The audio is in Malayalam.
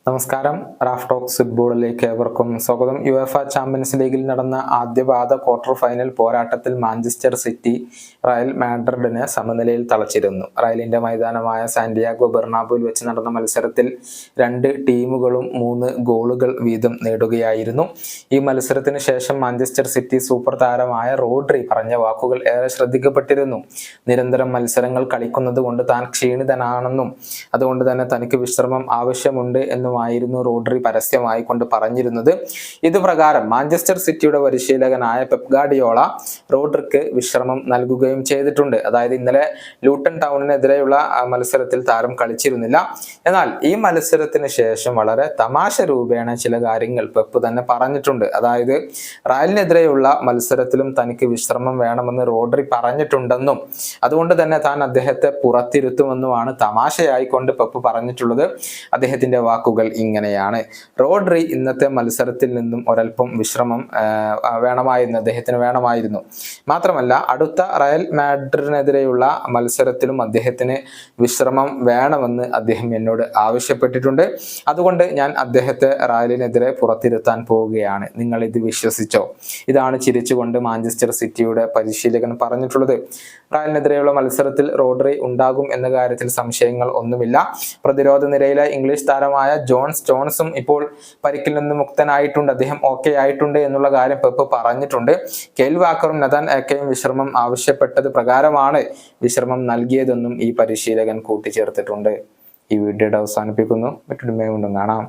നമസ്കാരം. റാഫ് ടോക്സ് ഫുട്ബോളിലേക്ക് ഏവർക്കും സ്വാഗതം. യുവേഫ ചാമ്പ്യൻസ് ലീഗിൽ നടന്ന ആദ്യപാദ ക്വാർട്ടർ ഫൈനൽ പോരാട്ടത്തിൽ മാഞ്ചസ്റ്റർ സിറ്റി റയൽ മാഡ്രിഡിനെ സമനിലയിൽ തളച്ചിരുന്നു. റയലിന്റെ മൈതാനമായ സാന്റിയാഗോ ബെർണാബുവിൽ വെച്ച് നടന്ന മത്സരത്തിൽ രണ്ട് ടീമുകളും 3 ഗോളുകൾ വീതം നേടുകയായിരുന്നു. ഈ മത്സരത്തിന് ശേഷം മാഞ്ചസ്റ്റർ സിറ്റി സൂപ്പർ താരമായ റോഡ്രി പറഞ്ഞ വാക്കുകൾ ഏറെ ശ്രദ്ധിക്കപ്പെട്ടിരുന്നു. നിരന്തരം മത്സരങ്ങൾ കളിക്കുന്നത് കൊണ്ട് താൻ ക്ഷീണിതനാണെന്നും അതുകൊണ്ട് തന്നെ തനിക്ക് വിശ്രമം ആവശ്യമുണ്ട് എന്നും ആയിരുന്നു റോഡ്രി പരസ്യമായി കൊണ്ട് പറഞ്ഞിരുന്നത്. ഇതുപ്രകാരം മാഞ്ചസ്റ്റർ സിറ്റിയുടെ പരിശീലകനായ പെപ് ഗാർഡിയോള റോഡ്രിക്ക് വിശ്രമം നൽകുകയും ചെയ്തിട്ടുണ്ട്. അതായത് ഇന്നലെ ലൂട്ടൺ ടൗണിനെതിരെയുള്ള മത്സരത്തിൽ താരം കളിച്ചിരുന്നില്ല. എന്നാൽ ഈ മത്സരത്തിന് ശേഷം വളരെ തമാശ രൂപേണ ചില കാര്യങ്ങൾ പെപ്പ് തന്നെ പറഞ്ഞിട്ടുണ്ട്. അതായത് റയലിനെതിരെയുള്ള മത്സരത്തിലും തനിക്ക് വിശ്രമം വേണമെന്ന് റോഡ്രി പറഞ്ഞിട്ടുണ്ടെന്നും അതുകൊണ്ട് തന്നെ താൻ അദ്ദേഹത്തെ പുറത്തിരുത്തുമെന്നുമാണ് തമാശയായിക്കൊണ്ട് പെപ്പ് പറഞ്ഞിട്ടുള്ളത്. അദ്ദേഹത്തിന്റെ വാക്കുകൾ ഇങ്ങനെയാണ്: റോഡ്രി ഇന്നത്തെ മത്സരത്തിൽ നിന്നും ഒരൽപ്പം വിശ്രമം അദ്ദേഹത്തിന് വേണമായിരുന്നു. മാത്രമല്ല അടുത്ത റയൽ മാഡ്രിഡിനെതിരെയുള്ള മത്സരത്തിലും അദ്ദേഹത്തിന് വിശ്രമം വേണമെന്ന് അദ്ദേഹം എന്നോട് ആവശ്യപ്പെട്ടിട്ടുണ്ട്. അതുകൊണ്ട് ഞാൻ അദ്ദേഹത്തെ റയലിനെതിരെ പുറത്തിരുത്താൻ പോവുകയാണ്. നിങ്ങൾ ഇത് വിശ്വസിച്ചോ? ഇതാണ് ചിരിച്ചുകൊണ്ട് മാഞ്ചസ്റ്റർ സിറ്റിയുടെ പരിശീലകൻ പറഞ്ഞിട്ടുള്ളത്. റയലിനെതിരെയുള്ള മത്സരത്തിൽ റോഡ്രി ഉണ്ടാകും എന്ന കാര്യത്തിൽ സംശയങ്ങൾ ഒന്നുമില്ല. പ്രതിരോധ നിരയിലെ ഇംഗ്ലീഷ് താരമായ ജോൺ സ്റ്റോൺസും ഇപ്പോൾ പരിക്കിൽ നിന്ന് മുക്തനായിട്ടുണ്ട്. അദ്ദേഹം ഓക്കെ ആയിട്ടുണ്ട് എന്നുള്ള കാര്യം പെപ്പ് പറഞ്ഞിട്ടുണ്ട്. കെയ്ൽ വാക്കറും നഥാൻ ഏക്കയും വിശ്രമം ആവശ്യപ്പെട്ടത് പ്രകാരമാണ് വിശ്രമം നൽകിയതെന്നും ഈ പരിശീലകൻ കൂട്ടിച്ചേർത്തിട്ടുണ്ട്. ഈ വീഡിയോയുടെ അവസാനിപ്പിക്കുന്നു. മറ്റൊരു വീണ്ടും കാണാം.